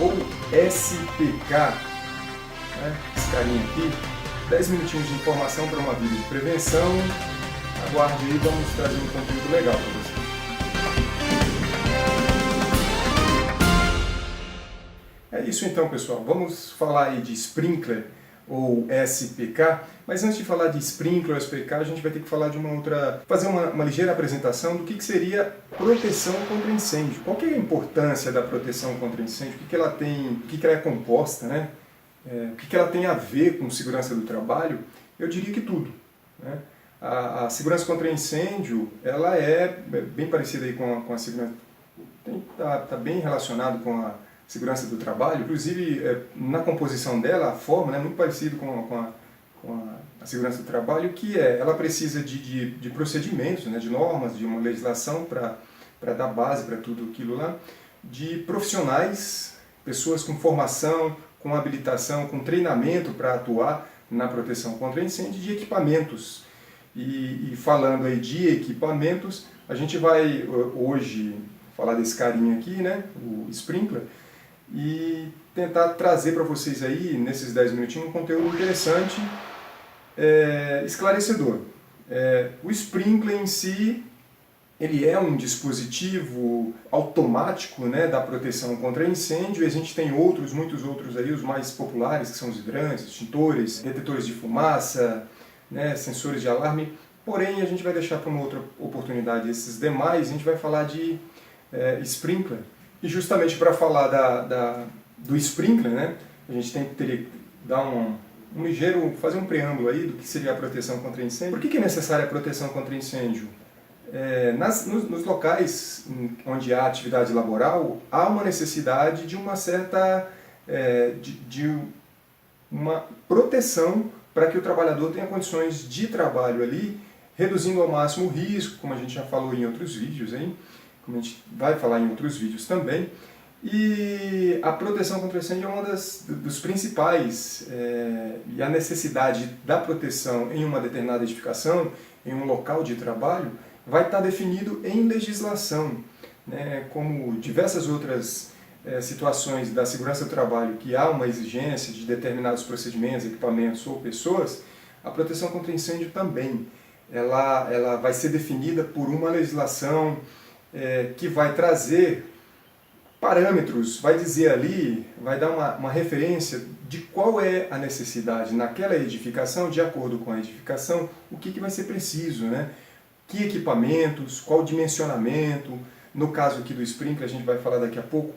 ou SPK, né? Esse carinha aqui, 10 minutinhos de informação para uma vida de prevenção. Aguarde aí, vamos trazer um conteúdo legal para você. É isso então, pessoal. Vamos falar aí de sprinkler ou SPK, mas antes de falar de sprinkler ou SPK, a gente vai ter que falar de fazer uma ligeira apresentação do que seria proteção contra incêndio. Qual que é a importância da proteção contra incêndio? O que ela tem, o que ela é composta, né? O que ela tem a ver com segurança do trabalho? Eu diria que tudo, né? A segurança contra incêndio, ela é bem parecida aí com a segurança, tá bem relacionado com a segurança do trabalho, inclusive na composição dela, a forma é muito parecida com a segurança do trabalho, que ela precisa de procedimentos, né, de normas, de uma legislação para dar base para tudo aquilo lá, de profissionais, pessoas com formação, com habilitação, com treinamento para atuar na proteção contra incêndio, de equipamentos. E falando aí de equipamentos, a gente vai hoje falar desse carinha aqui, né, o sprinkler, e tentar trazer para vocês aí, nesses 10 minutinhos, um conteúdo interessante, esclarecedor. O sprinkler em si, ele é um dispositivo automático, né, da proteção contra incêndio. A gente tem muitos outros aí, os mais populares, que são os hidrantes, extintores, detetores de fumaça, né, sensores de alarme. Porém, a gente vai deixar para uma outra oportunidade esses demais. A gente vai falar de sprinkler. E justamente para falar do sprinkler, né, a gente teria que dar fazer um preâmbulo aí do que seria a proteção contra incêndio. Por que é necessária a proteção contra incêndio? Nos locais onde há atividade laboral, há uma necessidade de uma certa uma proteção para que o trabalhador tenha condições de trabalho ali, reduzindo ao máximo o risco, como a gente já falou em outros vídeos, hein? Como a gente vai falar em outros vídeos também. E a proteção contra incêndio é uma dos principais, e a necessidade da proteção em uma determinada edificação, em um local de trabalho, vai estar definido em legislação, né? Como diversas outras situações da segurança do trabalho, que há uma exigência de determinados procedimentos, equipamentos ou pessoas, a proteção contra incêndio também. Ela vai ser definida por uma legislação que vai trazer parâmetros, vai dizer ali, vai dar uma referência de qual é a necessidade naquela edificação, de acordo com a edificação, o que vai ser preciso, né? Que equipamentos, qual dimensionamento, no caso aqui do sprinkler, a gente vai falar daqui a pouco,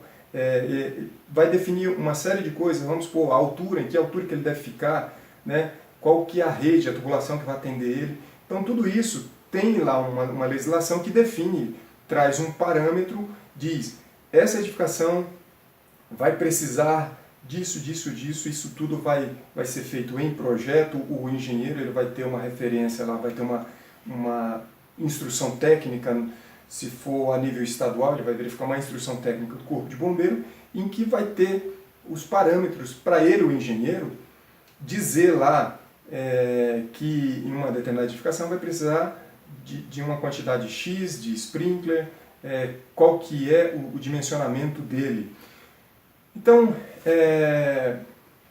vai definir uma série de coisas, vamos supor, a altura, em que altura que ele deve ficar, né? Qual que é a rede, a tubulação que vai atender ele. Então tudo isso tem lá uma legislação que define, traz um parâmetro, diz, essa edificação vai precisar disso, isso tudo vai ser feito em projeto, o engenheiro ele vai ter uma referência lá, vai ter uma instrução técnica, se for a nível estadual, ele vai verificar uma instrução técnica do Corpo de Bombeiro, em que vai ter os parâmetros para ele, o engenheiro, dizer lá que em uma determinada edificação vai precisar de uma quantidade X de sprinkler, qual que é o dimensionamento dele. Então,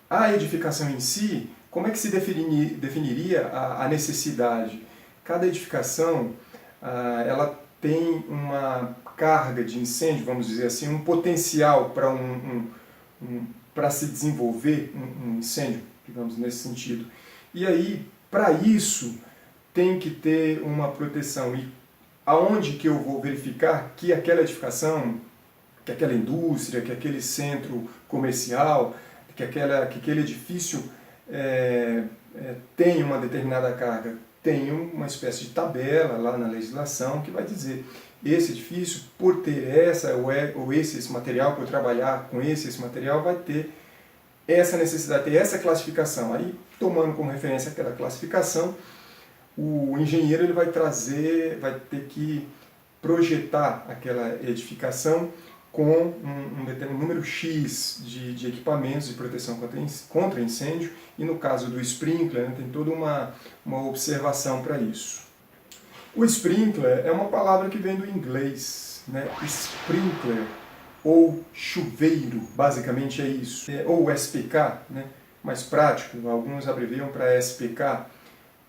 a edificação em si, como é que se definiria a necessidade? Cada edificação ela tem uma carga de incêndio, vamos dizer assim, um potencial para se desenvolver um incêndio, digamos, nesse sentido. E aí, para isso, tem que ter uma proteção. E aonde que eu vou verificar que aquela edificação, que aquela indústria, que aquele centro comercial, que aquele edifício tem uma determinada carga? Tem uma espécie de tabela lá na legislação que vai dizer esse edifício, por ter essa ou esse material, por trabalhar com esse material, vai ter essa necessidade, ter essa classificação. Aí, tomando como referência aquela classificação, o engenheiro ele vai ter que projetar aquela edificação com um determinado número X de equipamentos de proteção contra incêndio, e no caso do sprinkler, né, tem toda uma observação para isso. O sprinkler é uma palavra que vem do inglês, né? Sprinkler ou chuveiro, basicamente é isso. Ou SPK, né? Mais prático, alguns abreviam para SPK,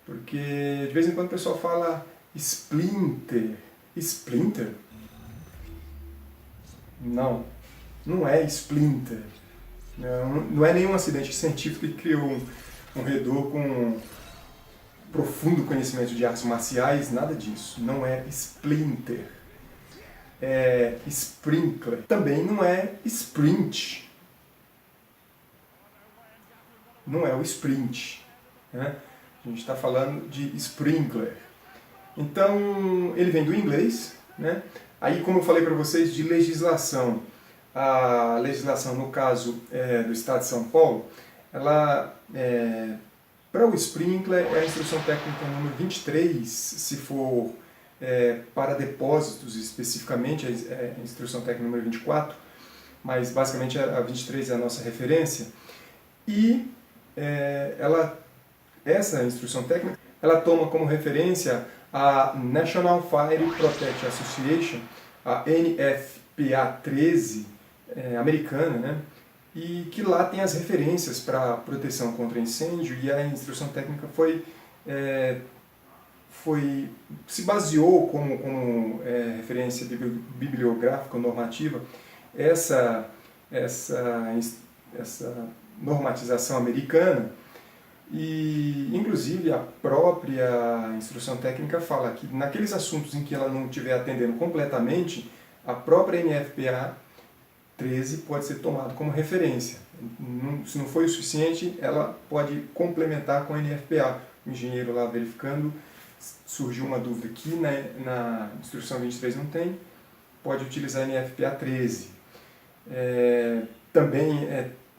porque de vez em quando o pessoal fala splinter. Splinter? Não, não é splinter. Não é nenhum acidente científico que criou um redor com profundo conhecimento de artes marciais, nada disso. Não é splinter. É sprinkler. Também não é sprint. Não é o sprint. Né? A gente está falando de sprinkler. Então, ele vem do inglês. Né? Aí, como eu falei para vocês, de legislação. A legislação, no caso do Estado de São Paulo, ela, para o sprinkler, é a instrução técnica número 23, se for para depósitos especificamente, é a instrução técnica número 24, mas basicamente a 23 é a nossa referência. E essa instrução técnica, ela toma como referência a National Fire Protection Association, a NFPA 13, americana, né? E que lá tem as referências para proteção contra incêndio, e a instrução técnica se baseou como referência bibliográfica normativa essa normatização americana. E, inclusive, a própria instrução técnica fala que naqueles assuntos em que ela não estiver atendendo completamente, a própria NFPA 13 pode ser tomado como referência. Se não for o suficiente, ela pode complementar com a NFPA. O engenheiro lá verificando, surgiu uma dúvida que na instrução 23 não tem, pode utilizar a NFPA 13. Também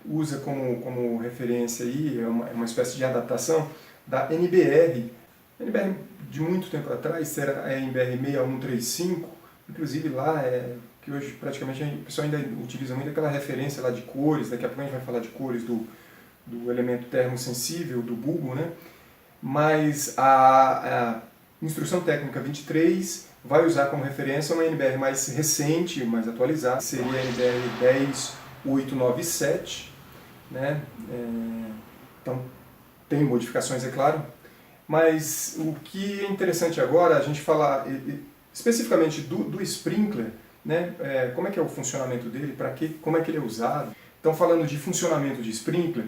usa como referência aí, uma espécie de adaptação da NBR. A NBR de muito tempo atrás era a NBR 6135, inclusive lá que hoje praticamente o pessoal ainda utiliza muito aquela referência lá de cores, daqui a pouco a gente vai falar de cores do elemento termosensível, do bulbo, né? Mas a instrução técnica 23 vai usar como referência uma NBR mais recente, mais atualizada, seria a NBR 10897, né? Então tem modificações, é claro, mas o que é interessante agora a gente falar especificamente do sprinkler, né? Como é que é o funcionamento dele, para quê, como é que ele é usado. Então, falando de funcionamento de sprinkler,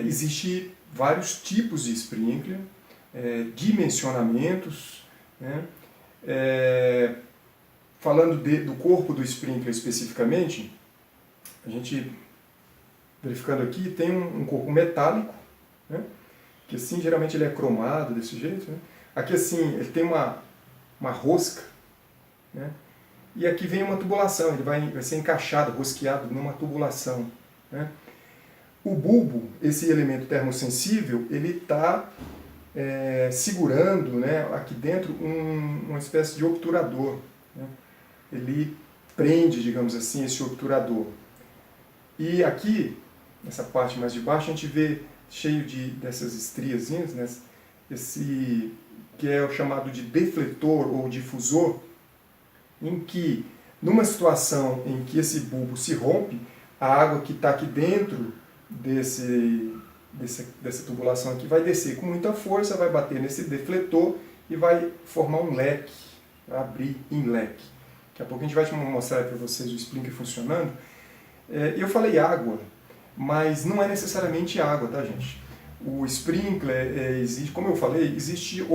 existe vários tipos de sprinkler, dimensionamentos, né? Falando do corpo do sprinkler especificamente, a gente, verificando aqui, tem um corpo metálico, né? Que assim, geralmente ele é cromado desse jeito, né? Aqui assim, ele tem uma rosca, né? E aqui vem uma tubulação, ele vai ser encaixado, rosqueado numa tubulação, né? O bulbo, esse elemento termosensível, ele está segurando, né, aqui dentro uma espécie de obturador, né? Ele prende, digamos assim, esse obturador. E aqui, nessa parte mais de baixo, a gente vê cheio dessas estriazinhas, né? Esse que é o chamado de defletor ou difusor, em que, numa situação em que esse bulbo se rompe, a água que está aqui dentro dessa tubulação aqui vai descer com muita força, vai bater nesse defletor e vai formar um leque, vai abrir em leque. Daqui a pouco a gente vai mostrar para vocês o sprinkler funcionando. Eu falei água, mas não é necessariamente água, tá, gente? O sprinkler, existe, como eu falei, existe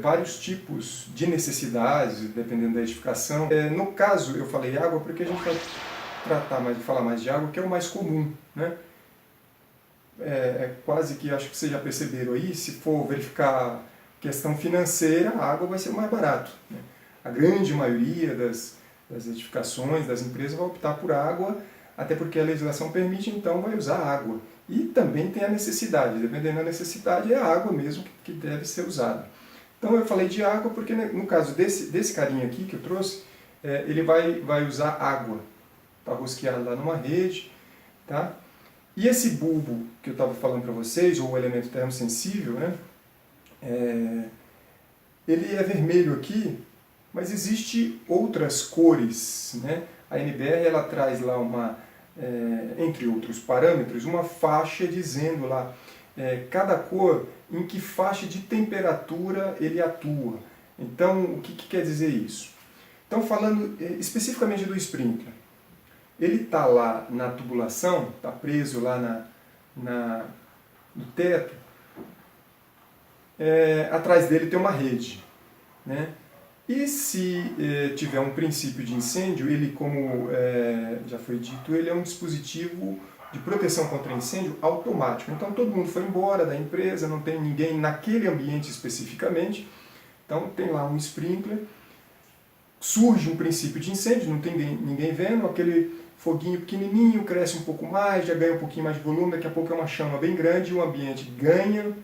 vários tipos de necessidades, dependendo da edificação. No caso, eu falei água porque a gente vai falar mais de água, que é o mais comum, né? Quase que, acho que vocês já perceberam aí, se for verificar questão financeira, a água vai ser mais barato, né? A grande maioria das edificações, das empresas, vai optar por água, até porque a legislação permite, então vai usar água. E também tem a necessidade, dependendo da necessidade, é a água mesmo que deve ser usada. Então eu falei de água porque no caso desse carinha aqui que eu trouxe, ele vai usar água, está rosqueado lá numa rede, tá? E esse bulbo que eu estava falando para vocês, ou o elemento termosensível, né? Ele é vermelho aqui, mas existe outras cores, né? A NBR ela traz lá entre outros parâmetros, uma faixa dizendo lá cada cor em que faixa de temperatura ele atua. Então, o que quer dizer isso? Então, falando especificamente do sprinkler, ele está lá na tubulação, está preso lá no teto, atrás dele tem uma rede, né? E se tiver um princípio de incêndio, ele, como já foi dito, ele é um dispositivo de proteção contra incêndio automático. Então todo mundo foi embora da empresa, não tem ninguém naquele ambiente especificamente, então tem lá um sprinkler, surge um princípio de incêndio, não tem ninguém vendo, aquele foguinho pequenininho, cresce um pouco mais, já ganha um pouquinho mais de volume, daqui a pouco é uma chama bem grande, o ambiente ganha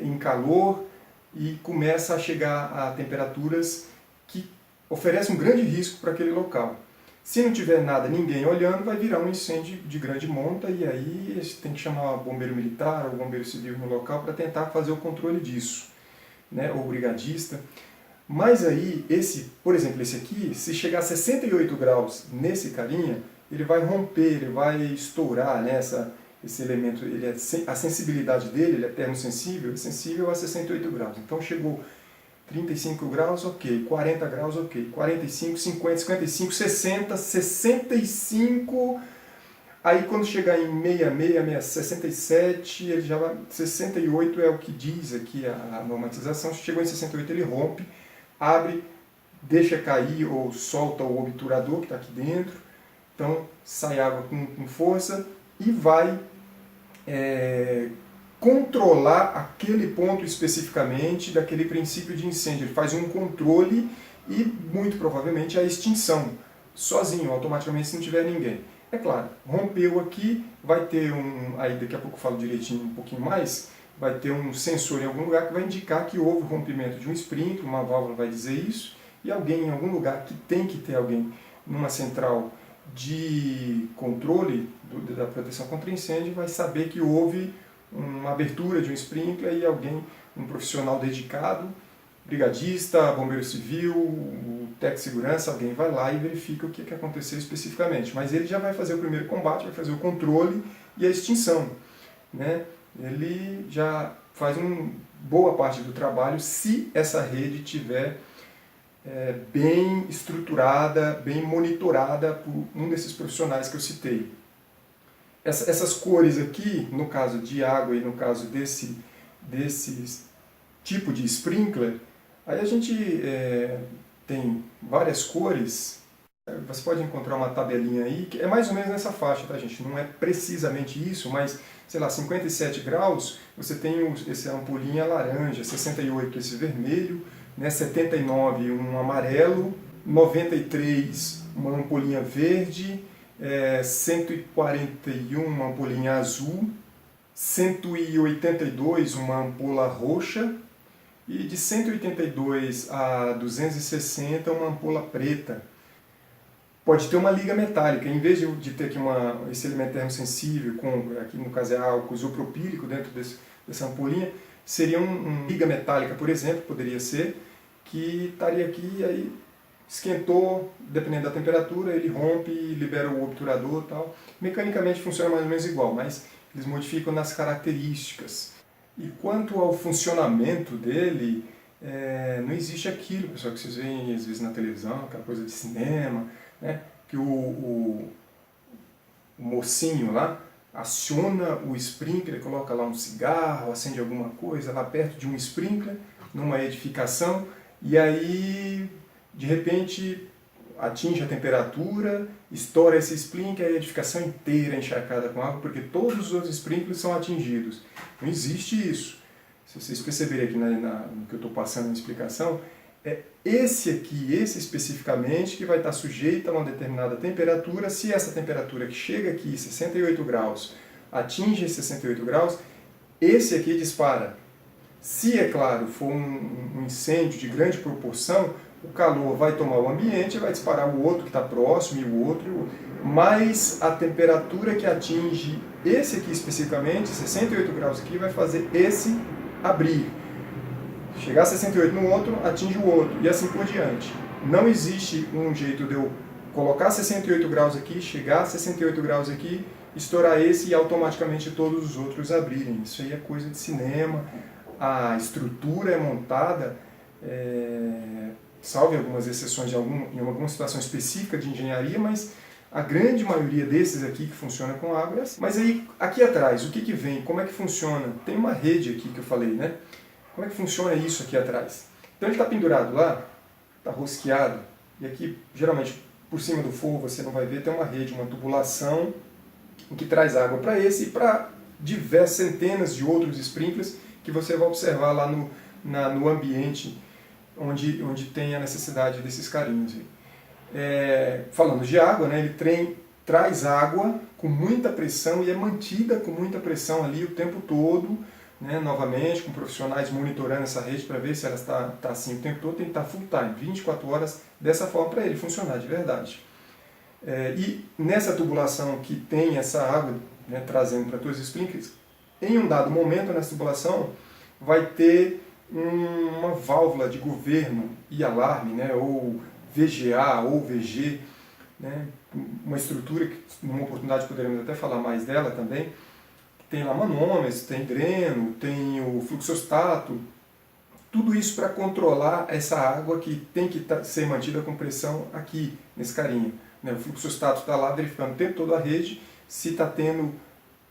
em calor e começa a chegar a temperaturas que oferecem um grande risco para aquele local. Se não tiver nada, ninguém olhando, vai virar um incêndio de grande monta e aí tem que chamar o bombeiro militar ou o bombeiro civil no local para tentar fazer o controle disso, né? Ou o brigadista. Mas aí, por exemplo, esse aqui, se chegar a 68 graus nesse carinha, ele vai romper, ele vai estourar, né? Esse elemento, a sensibilidade dele, ele é termosensível, é sensível a 68 graus. Então chegou 35 graus, ok, 40 graus, ok, 45, 50, 55, 60, 65, aí quando chegar em 66, 67, ele já vai, 68 é o que diz aqui a normatização, se chegou em 68 ele rompe, abre, deixa cair ou solta o obturador que está aqui dentro, então sai água com força e vai controlar aquele ponto especificamente daquele princípio de incêndio. Ele faz um controle e, muito provavelmente, a extinção, sozinho, automaticamente, se não tiver ninguém. É claro, rompeu aqui, vai ter aí daqui a pouco eu falo direitinho um pouquinho mais, vai ter um sensor em algum lugar que vai indicar que houve rompimento de um sprinkler, uma válvula vai dizer isso, e alguém em algum lugar, que tem que ter alguém numa central de controle da proteção contra incêndio, vai saber que houve uma abertura de um sprinkler e alguém, um profissional dedicado, brigadista, bombeiro civil, o técnico de segurança, alguém vai lá e verifica o que aconteceu especificamente. Mas ele já vai fazer o primeiro combate, vai fazer o controle e a extinção, né? Ele já faz boa parte do trabalho se essa rede tiver bem estruturada, bem monitorada por um desses profissionais que eu citei. Essas cores aqui, no caso de água e no caso desse tipo de sprinkler, aí a gente tem várias cores. Você pode encontrar uma tabelinha aí, que é mais ou menos nessa faixa, tá, gente? Não é precisamente isso, mas, sei lá, 57 graus, você tem essa ampolinha laranja, 68 esse vermelho, né, 79 um amarelo, 93 uma ampolinha verde, 141 uma ampolinha azul, 182 uma ampola roxa e de 182 a 260 uma ampola preta. Pode ter uma liga metálica, em vez de ter aqui esse elemento termosensível, aqui no caso é álcool isopropílico dentro dessa ampolinha, seria uma liga metálica, por exemplo, poderia ser, que estaria aqui e aí esquentou, dependendo da temperatura, ele rompe, libera o obturador e tal. Mecanicamente funciona mais ou menos igual, mas eles modificam nas características. E quanto ao funcionamento dele, não existe aquilo, pessoal, que vocês veem às vezes na televisão, aquela coisa de cinema, né, que o mocinho lá aciona o sprinkler, coloca lá um cigarro, acende alguma coisa lá perto de um sprinkler, numa edificação, e aí, de repente, atinge a temperatura, estoura esse sprinkler, a edificação inteira é encharcada com água, porque todos os outros sprinklers são atingidos. Não existe isso. Se vocês perceberem aqui no que eu estou passando na explicação, é esse aqui, esse especificamente, que vai estar sujeito a uma determinada temperatura. Se essa temperatura que chega aqui, 68 graus, atinge 68 graus, esse aqui dispara. Se, é claro, for um incêndio de grande proporção, o calor vai tomar o ambiente, vai disparar o outro que está próximo e o outro, mas a temperatura que atinge esse aqui especificamente, 68 graus aqui, vai fazer esse abrir. Chegar a 68 no outro, atinge o outro, e assim por diante. Não existe um jeito de eu colocar 68 graus aqui, chegar a 68 graus aqui, estourar esse e automaticamente todos os outros abrirem. Isso aí é coisa de cinema. A estrutura é montada, salve algumas exceções em alguma situação específica de engenharia, mas a grande maioria desses aqui que funciona com água é assim. Mas aí, aqui atrás, o que que vem? Como é que funciona? Tem uma rede aqui que eu falei, né? Como é que funciona isso aqui atrás? Então ele está pendurado lá, está rosqueado, e aqui, geralmente, por cima do forro, você não vai ver, tem uma rede, uma tubulação, que traz água para esse e para diversas centenas de outros sprinklers que você vai observar lá no ambiente onde tem a necessidade desses carinhos. Falando de água, né, ele traz água com muita pressão e é mantida com muita pressão ali o tempo todo, né, novamente, com profissionais monitorando essa rede para ver se ela está assim o tempo todo, tem que estar full time, 24 horas, dessa forma para ele funcionar de verdade. E nessa tubulação que tem essa água, né, trazendo para todos os sprinklers, em um dado momento nessa tubulação vai ter uma válvula de governo e alarme, né, ou VGA ou VG, né, uma estrutura que numa oportunidade poderemos até falar mais dela também. Tem lá manômetros, tem dreno, tem o fluxostato, tudo isso para controlar essa água que tem que ser mantida com pressão aqui, nesse carinho. O fluxostato está lá verificando o tempo todo a rede, se está tendo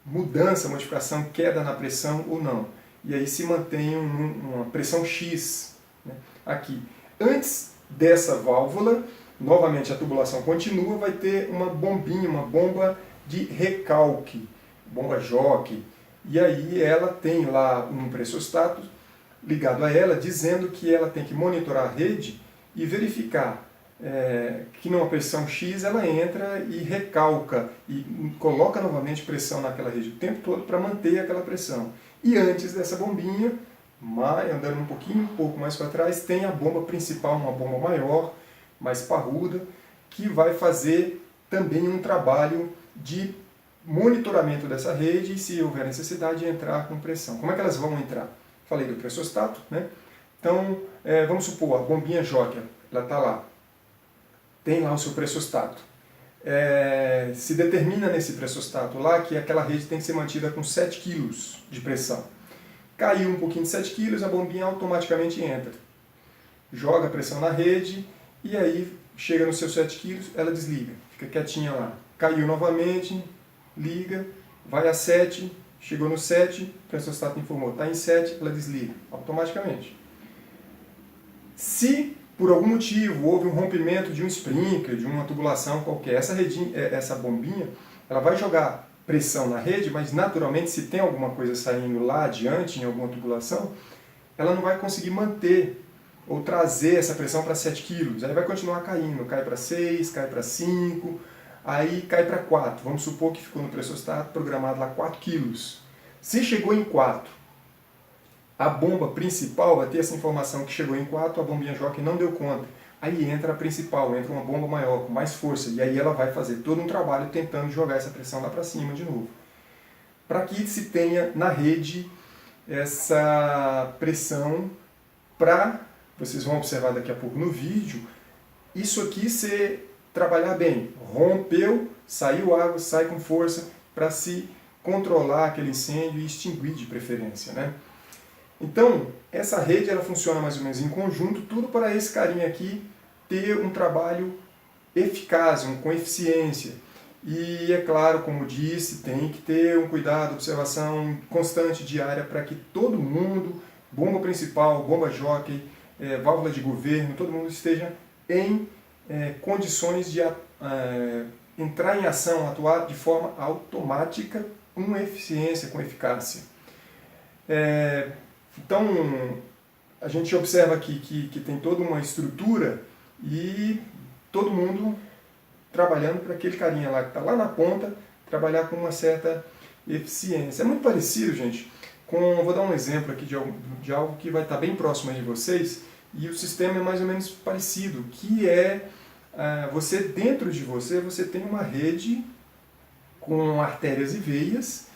mudança, modificação, queda na pressão ou não. E aí se mantém uma pressão X, né, aqui. Antes dessa válvula, novamente a tubulação continua, vai ter uma bombinha, uma bomba de recalque, bomba jockey, e aí ela tem lá um pressostato ligado a ela, dizendo que ela tem que monitorar a rede e verificar que numa pressão X ela entra e recalca e coloca novamente pressão naquela rede o tempo todo para manter aquela pressão. E antes dessa bombinha, andando um pouco mais para trás, tem a bomba principal, uma bomba maior, mais parruda, que vai fazer também um trabalho de monitoramento dessa rede e, se houver necessidade, entrar com pressão. Como é que elas vão entrar? Falei do pressostato, né? Então, vamos supor, a bombinha jockey, ela está lá. Tem lá o seu pressostato. Se determina nesse pressostato lá que aquela rede tem que ser mantida com 7 kg de pressão. Caiu um pouquinho de 7 kg, a bombinha automaticamente entra. Joga a pressão na rede e aí chega nos seus 7 kg, ela desliga. Fica quietinha lá. Caiu novamente, liga, vai a 7, chegou no 7, o pressostato informou, está em 7, ela desliga automaticamente. Se por algum motivo houve um rompimento de um sprinkler, de uma tubulação qualquer, essa bombinha, ela vai jogar pressão na rede, mas naturalmente se tem alguma coisa saindo lá adiante, em alguma tubulação, ela não vai conseguir manter ou trazer essa pressão para 7 kg. Aí vai continuar caindo, cai para 6, cai para 5, aí cai para 4. Vamos supor que ficou no pressostato programado lá 4 kg. Se chegou em 4, a bomba principal vai ter essa informação que chegou em 4, a bombinha jockey não deu conta. Aí entra a principal, entra uma bomba maior, com mais força, e aí ela vai fazer todo um trabalho tentando jogar essa pressão lá para cima de novo. Para que se tenha na rede essa pressão para, vocês vão observar daqui a pouco no vídeo, isso aqui ser trabalhar bem. Rompeu, saiu água, sai com força para se controlar aquele incêndio e extinguir de preferência, né? Então, essa rede ela funciona mais ou menos em conjunto, tudo para esse carinha aqui ter um trabalho eficaz, com eficiência. E é claro, como disse, tem que ter um cuidado, observação constante, diária, para que todo mundo, bomba principal, bomba jockey, válvula de governo, todo mundo esteja em condições de entrar em ação, atuar de forma automática, com eficiência, com eficácia. Então, a gente observa aqui que tem toda uma estrutura e todo mundo trabalhando para aquele carinha lá que está lá na ponta, trabalhar com uma certa eficiência. É muito parecido, gente, vou dar um exemplo aqui de algo que vai estar bem próximo aí de vocês, e o sistema é mais ou menos parecido, que você, dentro de você tem uma rede com artérias e veias,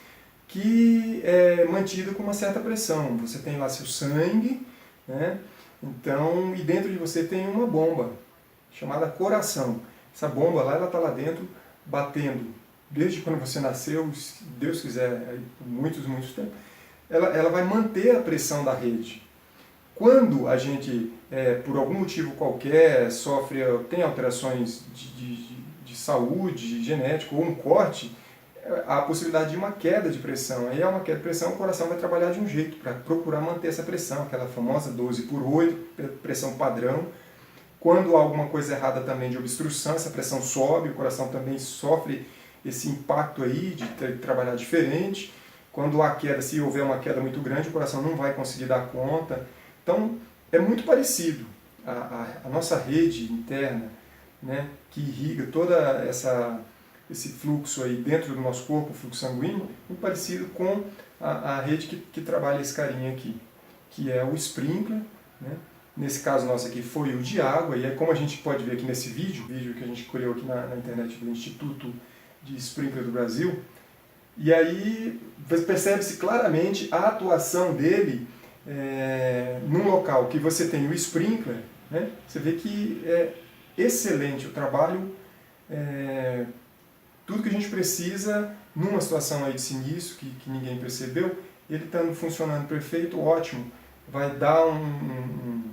que é mantida com uma certa pressão. Você tem lá seu sangue, né? Então, e dentro de você tem uma bomba. chamada coração. Essa bomba lá, ela está lá dentro, batendo, desde quando você nasceu, se Deus quiser, por muitos tempos, ela vai manter a pressão da rede. Quando a gente, por algum motivo qualquer, tem alterações de saúde, genético ou um corte, há a possibilidade de uma queda de pressão. Aí é uma queda de pressão, o coração vai trabalhar de um jeito para procurar manter essa pressão, aquela famosa 12/8, pressão padrão. Quando há alguma coisa errada também de obstrução, essa pressão sobe, o coração também sofre esse impacto aí de trabalhar diferente. Quando há queda, se houver uma queda muito grande, o coração não vai conseguir dar conta. Então, é muito parecido. A nossa rede interna, né, que irriga toda esse fluxo aí dentro do nosso corpo, o fluxo sanguíneo, muito parecido com a rede que trabalha esse carinha aqui, que é o sprinkler, né? Nesse caso nosso aqui foi o de água, e é como a gente pode ver aqui nesse vídeo que a gente escolheu aqui na internet do Instituto de Sprinkler do Brasil, e aí percebe-se claramente a atuação dele num local que você tem o sprinkler, né? Você vê que é excelente o trabalho, tudo que a gente precisa numa situação aí de sinistro, que ninguém percebeu, ele estando funcionando perfeito, ótimo, vai dar um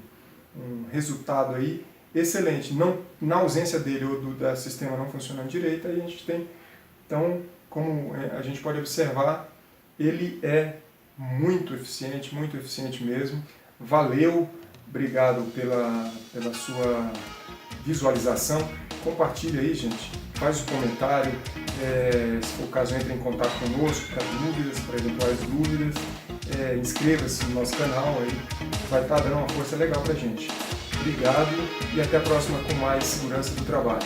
resultado aí excelente. Não, na ausência dele ou do sistema não funcionando direito, aí a gente tem, então, como a gente pode observar, ele é muito eficiente mesmo. Valeu, obrigado pela sua visualização. Compartilha aí, gente, faz o comentário, se for o caso, entre em contato conosco para dúvidas, para eventuais dúvidas. Inscreva-se no nosso canal, aí vai estar dando uma força legal para a gente. Obrigado e até a próxima com mais segurança do trabalho.